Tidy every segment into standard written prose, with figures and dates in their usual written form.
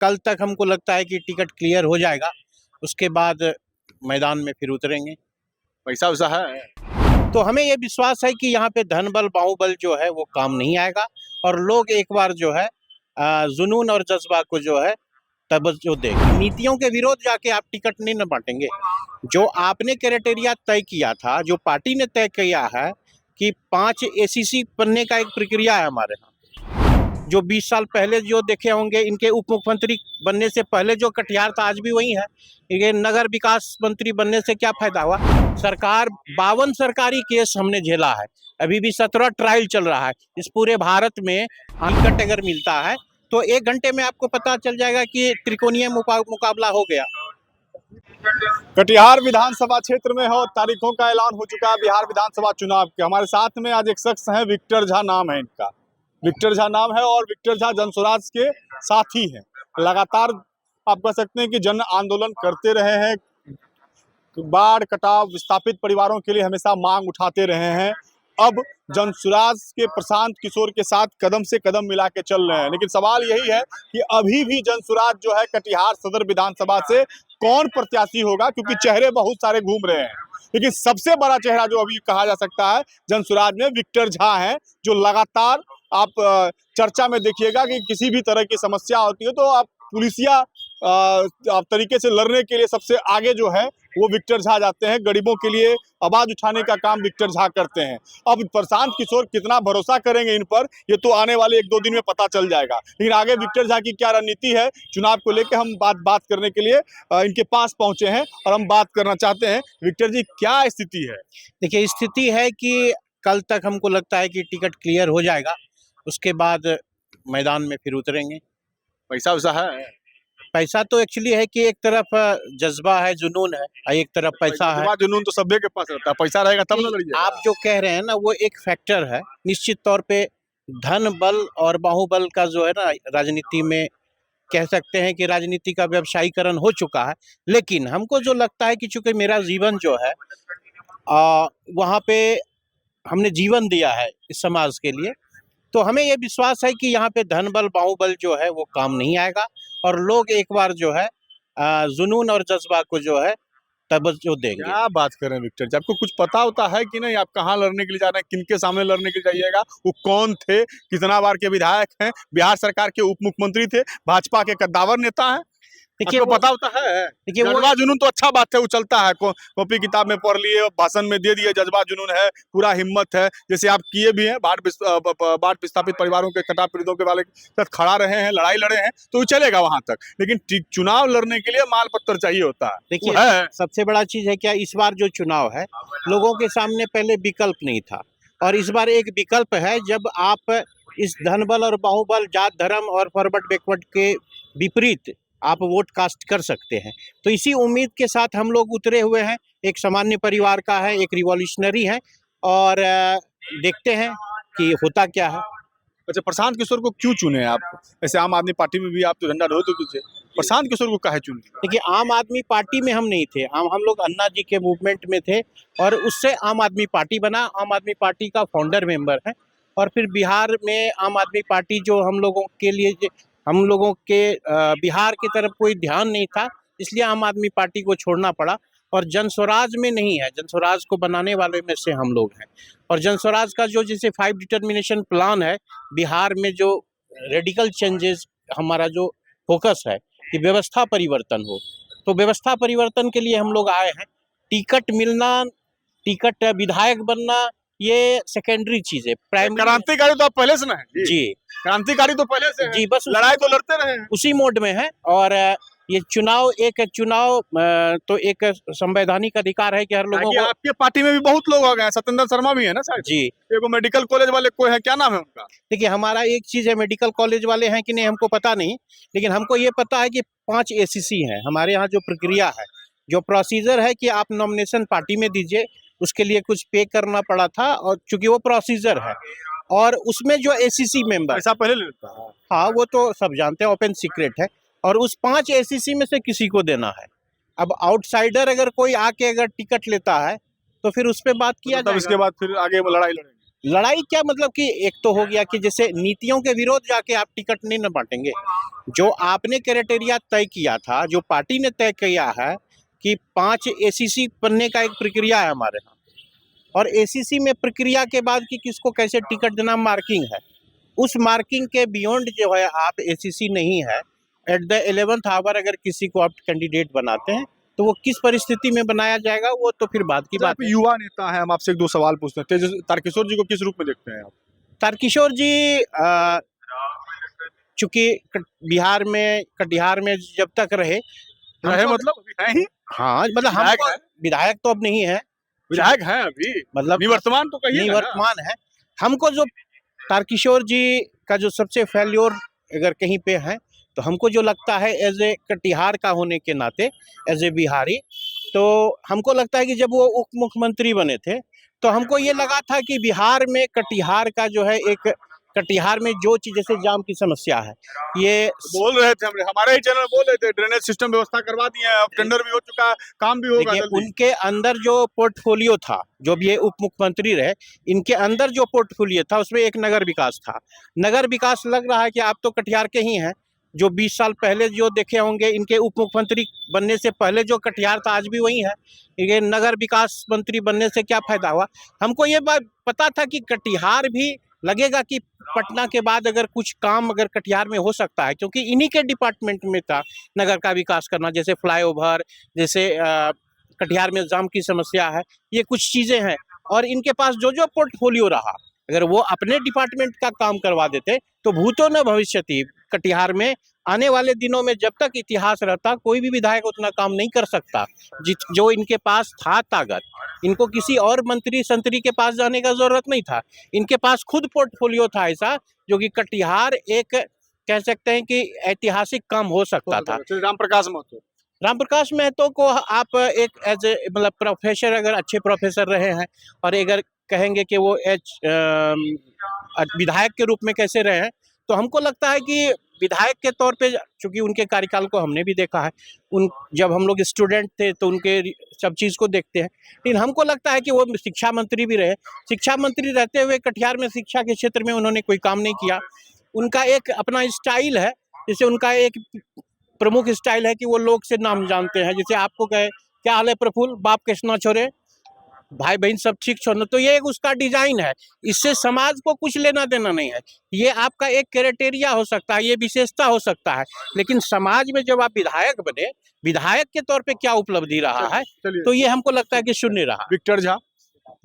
कल तक हमको लगता है कि टिकट क्लियर हो जाएगा, उसके बाद मैदान में फिर उतरेंगे। पैसा वैसा है तो हमें ये विश्वास है कि यहाँ पे धन बल बाहुबल जो है वो काम नहीं आएगा और लोग एक बार जो है जुनून और जज्बा को जो है तवज्जो देंगे। नीतियों के विरोध जाके आप टिकट नहीं न बांटेंगे। जो आपने क्राइटेरिया तय किया था, जो पार्टी ने तय किया है कि 5 एसीसी बनने का एक प्रक्रिया है हमारे यहाँ, जो 20 साल पहले जो देखे होंगे, इनके उप मुख्यमंत्री बनने से पहले जो कटिहार था आज भी वही है। ये नगर विकास मंत्री बनने से क्या फायदा हुआ? सरकार 52 सरकारी केस हमने झेला है, अभी भी 17 ट्रायल चल रहा है। इस पूरे भारत में टिकट अगर मिलता है तो 1 घंटे में आपको पता चल जाएगा कि त्रिकोणीय मुकाबला हो गया। कटिहार विधानसभा क्षेत्र में हो तारीखों का ऐलान हो चुका है बिहार विधानसभा चुनाव के। हमारे साथ में आज एक शख्स है, विक्टर झा नाम है इनका। विक्टर झा नाम है और विक्टर झा जनसुराज के साथी हैं। लगातार आप कह सकते हैं कि जन आंदोलन करते रहे हैं, बाढ़ कटाव विस्थापित परिवारों के लिए हमेशा मांग उठाते रहे हैं। अब जनसुराज के प्रशांत किशोर के साथ कदम से कदम मिला के चल रहे हैं, लेकिन सवाल यही है कि अभी भी जनसुराज जो है कटिहार सदर विधानसभा से कौन प्रत्याशी होगा, क्योंकि चेहरे बहुत सारे घूम रहे हैं, लेकिन सबसे बड़ा चेहरा जो अभी कहा जा सकता है जनसुराज में विक्टर झा है, जो लगातार आप चर्चा में देखिएगा कि किसी भी तरह की समस्या होती है तो आप पुलिसिया आप तरीके से लड़ने के लिए सबसे आगे जो है वो विक्टर झा जाते हैं। गरीबों के लिए आवाज उठाने का काम विक्टर झा करते हैं। अब प्रशांत किशोर कितना भरोसा करेंगे इन पर, ये तो आने वाले 1-2 दिन में पता चल जाएगा, लेकिन आगे विक्टर झा की क्या रणनीति है चुनाव को लेकर हम बात करने के लिए इनके पास पहुंचे हैं और हम बात करना चाहते हैं। विक्टर जी, क्या स्थिति है? देखिए, स्थिति है कि कल तक हमको लगता है कि टिकट क्लियर हो जाएगा, उसके बाद मैदान में फिर उतरेंगे। पैसा वैसा है? पैसा तो एक्चुअली है कि एक तरफ जज्बा है, जुनून है, और एक तरफ पैसा है। जुनून तो सभी के पास रहता है, पैसा रहेगा तब ना लड़िए। आप जो कह रहे हैं ना वो एक फैक्टर है। निश्चित तौर पे धन बल और बाहुबल का जो है ना, राजनीति में कह सकते हैं कि राजनीति का व्यवसायीकरण हो चुका है। लेकिन हमको जो लगता है कि चूंकि मेरा जीवन जो है वहाँ पे हमने जीवन दिया है इस समाज के लिए, तो हमें ये विश्वास है कि यहाँ पे धन बल बाहुबल जो है वो काम नहीं आएगा और लोग एक बार जो है जुनून और जज्बा को जो है तवज्जो देंगे। क्या बात कर रहे हैं विक्टर जी, आपको कुछ पता होता है कि नहीं? आप कहाँ लड़ने के लिए जा रहे हैं, किनके सामने लड़ने के लिए जाइएगा, वो कौन थे, कितना बार के विधायक हैं, बिहार सरकार के उप मुख्यमंत्री थे, भाजपा के कद्दावर नेता हैं? देखिए, पता होता है? देखिए, जज्बा जुनून तो अच्छा बात है, वो चलता है, कॉपी किताब में पढ़ लिए, भाषण में दे दिए, जज्बा जुनून है, पूरा हिम्मत है, जैसे आप किए भी हैं। बाढ़ विस्थापित परिवारों के कटाव पीड़ितों के वाले साथ खड़ा रहे हैं, लड़ाई लड़े हैं, तो वो चलेगा वहां तक, लेकिन चुनाव लड़ने के लिए माल पत्र चाहिए होता है। देखिए, सबसे बड़ा चीज है क्या, इस बार जो चुनाव है लोगों के सामने पहले विकल्प नहीं था और इस बार एक विकल्प है। जब आप इस धनबल और बाहुबल, जात धर्म और फॉरवर्ड बैकवर्ड के विपरीत आप वोट कास्ट कर सकते हैं, तो इसी उम्मीद के साथ हम लोग उतरे हुए हैं। एक सामान्य परिवार का है, एक रिवॉल्यूशनरी है और देखते हैं कि होता क्या है। अच्छा, प्रशांत किशोर को क्यों चुने आप? ऐसे आम आदमी पार्टी में भी आप तो झंडा ढो तो थे, प्रशांत किशोर को काहे चुने? देखिए, आम आदमी पार्टी में हम नहीं थे, हम लोग अन्ना जी के मूवमेंट में थे और उससे आम आदमी पार्टी बना। आम आदमी पार्टी का फाउंडर मेंबर है और फिर बिहार में आम आदमी पार्टी जो हम लोगों के बिहार की तरफ कोई ध्यान नहीं था, इसलिए आम आदमी पार्टी को छोड़ना पड़ा और जनस्वराज में नहीं है। जनस्वराज को बनाने वाले में से हम लोग हैं और जनस्वराज का जो जैसे 5 डिटर्मिनेशन प्लान है, बिहार में जो रेडिकल चेंजेस, हमारा जो फोकस है कि व्यवस्था परिवर्तन हो, तो व्यवस्था परिवर्तन के लिए हम लोग आए हैं। टिकट मिलना, टिकट विधायक बनना, ये सेकेंडरी चीज है। प्राइमरी क्रांतिकारी तो आप पहले से ना है जी, क्रांतिकारी तो पहले से जी, बस लड़ाई तो लड़ते रहे हैं, उसी मोड में है। और ये चुनाव तो एक संवैधानिक अधिकार है कि हर लोगों को। आपके पार्टी में भी बहुत लोग आ गए हैं, सत्येंद्र शर्मा भी है ना शायद जी, एगो मेडिकल कॉलेज वाले कोई है, क्या नाम है उनका? देखिए, हमारा एक चीज है, मेडिकल कॉलेज वाले हैं कि नहीं हमको पता नहीं, लेकिन हमको ये पता है कि 5 एसीसी हैं हमारे यहाँ। जो प्रक्रिया है, जो प्रोसीजर है कि आप नॉमिनेशन पार्टी में दीजिए, उसके लिए कुछ पे करना पड़ा था और चूंकि वो प्रोसीजर है और उसमें जो एसीसी मेंबर ऐसा पहले लेता है। हाँ, वो तो सब जानते हैं, ओपन सीक्रेट है और उस 5 एसीसी में से किसी को देना है। अब आउटसाइडर अगर कोई आके अगर टिकट लेता है तो फिर उस पे बात किया जाएगा। इसके बाद फिर आगे लड़ाई लड़ेंगे। लड़ाई क्या मतलब कि एक तो हो गया कि जैसे नीतियों के विरोध जाके आप टिकट नहीं न बांटेंगे। जो आपने क्राइटेरिया तय किया था, जो पार्टी ने तय किया है कि 5 एसीसी बनने का एक प्रक्रिया है हमारे यहाँ, और एसीसी में प्रक्रिया के बाद कि किसको कैसे टिकट देना मार्किंग है। उस मार्किंग के बियॉन्ड जो है आप एसीसी नहीं है, एट द 11th आवर अगर किसी को आप कैंडिडेट बनाते हैं तो वो किस परिस्थिति में बनाया जाएगा वो तो फिर बाद की बात आप है। युवा नेता है, हम आपसे एक दो सवाल पूछते हैं। तारकिशोर जी को किस रूप में देखते हैं आप? तारकिशोर जी चूंकि कटिहार में जब तक रहे मतलब अभी है ही हाँ मतलब हम विधायक है? विधायक तो अब नहीं है, विधायक है अभी, मतलब निवर्तमान तो कहिए ना। निवर्तमान है। हमको जो तारकिशोर जी का जो सबसे फेल्योर अगर कहीं पे है तो हमको जो लगता है एज ए कटिहार का होने के नाते, एज ए बिहारी, तो हमको लगता है कि जब वो उप मुख्यमंत्री बने थे तो हमको ये लगा था कि बिहार में कटिहार का जो है एक कटिहार में जो चीज जैसे जाम की समस्या है, ये बोल रहे थे हमारे ही चैनल में बोल रहे थे ड्रेनेज सिस्टम व्यवस्था करवा दिए हैं, अब टेंडर भी हो चुका है, काम भी होगा देखिए जल्दी। उनके अंदर जो पोर्टफोलियो था, जो भी ये उप मुख्यमंत्री रहे, इनके अंदर जो पोर्टफोलियो था उसमें एक नगर विकास था। नगर विकास लग रहा है कि आप तो कटिहार के ही हैं, जो 20 साल पहले जो देखे होंगे इनके उप मुख्यमंत्री बनने से पहले जो कटिहार था आज भी वही है। ये नगर विकास मंत्री बनने से क्या फायदा हुआ। हमको ये बात पता था कि कटिहार भी लगेगा कि पटना के बाद अगर कुछ काम अगर कटिहार में हो सकता है, क्योंकि इन्हीं के डिपार्टमेंट में था नगर का विकास करना, जैसे फ्लाईओवर, जैसे कटिहार में जाम की समस्या है, ये कुछ चीज़ें हैं। और इनके पास जो जो पोर्टफोलियो रहा, अगर वो अपने डिपार्टमेंट का काम करवा देते तो भूतो न भविष्यति, कटिहार में आने वाले दिनों में जब तक इतिहास रहता कोई भी विधायक उतना काम नहीं कर सकता जो इनके पास था ताकत। इनको किसी और मंत्री संतरी के पास जाने का जरूरत नहीं था, इनके पास खुद पोर्टफोलियो था ऐसा, जो कि कटिहार एक कह सकते हैं कि ऐतिहासिक काम हो सकता था। राम प्रकाश महतो को आप एक एज ए मतलब प्रोफेसर, अगर अच्छे प्रोफेसर रहे हैं, और अगर कहेंगे कि वो विधायक के रूप में कैसे रहे हैं, तो हमको लगता है कि विधायक के तौर पे, चूंकि उनके कार्यकाल को हमने भी देखा है, जब हम लोग स्टूडेंट थे तो उनके सब चीज़ को देखते हैं, लेकिन हमको लगता है कि वो शिक्षा मंत्री भी रहे। शिक्षा मंत्री रहते हुए कटिहार में शिक्षा के क्षेत्र में उन्होंने कोई काम नहीं किया। उनका एक अपना स्टाइल है, जैसे उनका एक प्रमुख स्टाइल है कि वो लोग से नाम जानते हैं, जैसे आपको कहे क्या हाल है प्रफुल्ल, बाप कृष्णा छोरे, भाई बहन सब ठीक छोड़ना, तो ये एक उसका डिजाइन है। इससे समाज को कुछ लेना देना नहीं है, ये आपका एक क्राइटेरिया हो सकता है, ये विशेषता हो सकता है, लेकिन समाज में जब आप विधायक बने, विधायक के तौर पे क्या उपलब्धि रहा है, तो ये हमको लगता है कि शून्य रहा। विक्टर झा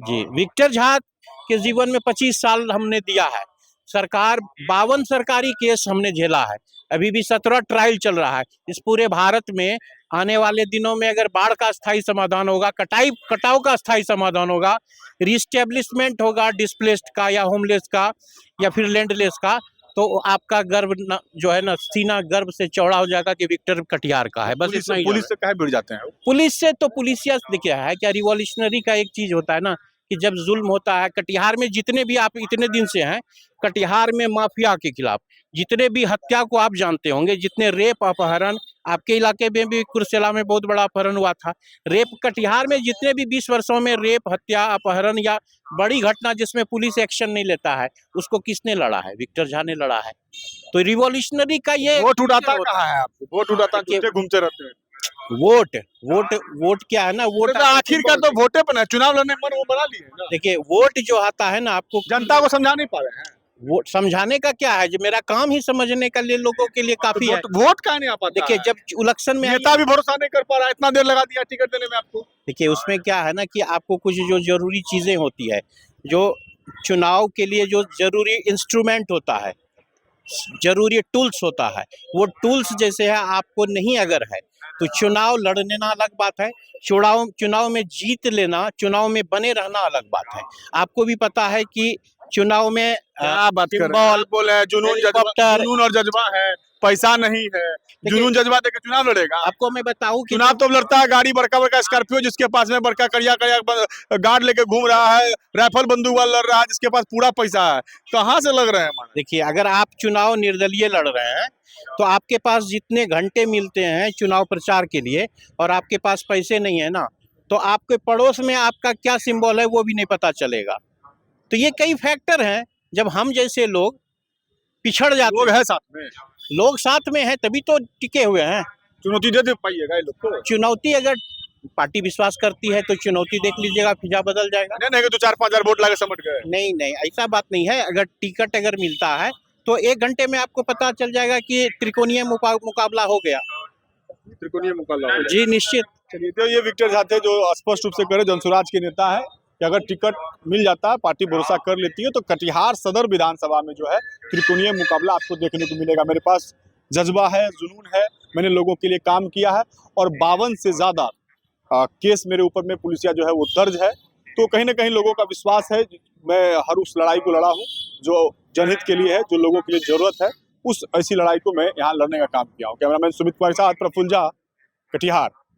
जी, विक्टर झा के जीवन में 25 साल हमने दिया है, सरकार 52 सरकारी केस हमने झेला है, अभी भी 17 ट्रायल चल रहा है। इस पूरे भारत में आने वाले दिनों में अगर बाढ़ का स्थायी समाधान होगा, कटाव का स्थायी समाधान होगा, रिस्टेब्लिशमेंट होगा डिस्प्लेस्ड का या होमलेस का या फिर लैंडलेस का, तो आपका गर्व जो है ना, सीना गर्व से चौड़ा हो जाएगा कि विक्टर कटिहार का है। बस इतना ही। पुलिस से काहे भिड़ जाते हैं? पुलिस से तो पुलिसिया देखिए है क्या, रिवॉल्यूशनरी का एक चीज होता है ना कि जब जुल्म होता है, कटिहार में जितने भी आप इतने दिन से हैं, कटिहार में माफिया के खिलाफ जितने भी हत्या को आप जानते होंगे, जितने रेप अपहरण, आपके इलाके में भी कुर्सेला में बहुत बड़ा अपहरण हुआ था, रेप कटिहार में जितने भी 20 वर्षों में रेप, हत्या, अपहरण या बड़ी घटना जिसमें पुलिस एक्शन नहीं लेता है, उसको किसने लड़ा है? विक्टर झा ने लड़ा है। तो रिवॉल्यूशनरी का ये वोट उड़ाता कहाँ है आपको? वोट उड़ाता घूमते रहते हैं। वोट क्या है ना, वोट आखिर का तो वोटे पर है, चुनाव लड़ने मन वो बना लिए ना। देखिए वोट जो आता है ना, आपको जनता को समझा नहीं पा रहे हैं। वोट समझाने का क्या है, जो मेरा काम ही समझने का लिए लोगों के लिए काफी है। वोट का नहीं आ पाता। देखिए जब इलेक्शन में नेता भी भरोसा नहीं कर पा रहा, इतना देर लगा दिया टिकट देने में आपको। देखिए उसमें क्या है ना कि आपको कुछ जो जरूरी चीजें होती है, जो चुनाव के लिए जो जरूरी इंस्ट्रूमेंट होता है, जरूरी टूल्स होता है, वो टूल्स जैसे है आपको नहीं अगर है तो चुनाव लड़ने ना अलग बात है, चुनाव में जीत लेना, चुनाव में बने रहना अलग बात है। आपको भी पता है कि चुनाव में क्या बात कर रहे हैं? बोले जुनून और जज्बा है, पैसा नहीं है, जुनून जज्बा देके चुनाव लड़ेगा। आपको मैं बताऊं कि चुनाव तो लड़ता है गाड़ी बड़का स्कॉर्पियो, जिसके पास में बड़का करिया गार्ड लेके घूम रहा है, राइफल बंदूक वाला लड़ रहा है, जिसके पास पूरा पैसा है, कहाँ से लग रहे हैं? देखिए अगर आप चुनाव निर्दलीय लड़ रहे हैं तो आपके पास जितने घंटे मिलते हैं चुनाव प्रचार के लिए और आपके पास पैसे नहीं है ना, तो आपके पड़ोस में आपका क्या सिंबल है वो भी नहीं पता चलेगा। तो ये कई फैक्टर हैं, जब हम जैसे लोग पिछड़ जाते लोग हैं, हैं साथ में, लोग साथ में हैं तभी तो टिके हुए हैं। चुनौती दे पाइएगा ये लोग को? चुनौती अगर पार्टी विश्वास करती है तो चुनौती देख लीजिएगा, फिजा बदल जाएगा। नहीं कि तो 4-5 हजार वोट लाके समझ गए। नहीं नहीं, ऐसा बात नहीं है। अगर टिकट अगर मिलता है तो 1 घंटे में आपको पता चल जाएगा कि त्रिकोणीय मुकाबला हो गया। त्रिकोणीय मुकाबला होगा। जी निश्चित। चलिए, तो ये विक्टर झा थे जो स्पष्ट रूप से करे जनसुराज के नेता है कि अगर टिकट मिल जाता है, पार्टी भरोसा कर लेती है, तो कटिहार सदर विधानसभा में जो है त्रिकोणीय मुकाबला आपको देखने को मिलेगा। मेरे पास जज्बा है, जुनून है, मैंने लोगों के लिए काम किया है और 52 से ज्यादा केस मेरे ऊपर में पुलिसिया जो है वो दर्ज है। तो कहीं ना कहीं लोगों का विश्वास है, मैं हर उस लड़ाई को लड़ा हूँ जो जनहित के लिए है, जो लोगों के लिए जरूरत है, उस ऐसी लड़ाई को मैं यहाँ लड़ने का काम किया हूँ। कैमरामैन सुमित कुमार के साथ प्रफुल्ल झा, कटिहार।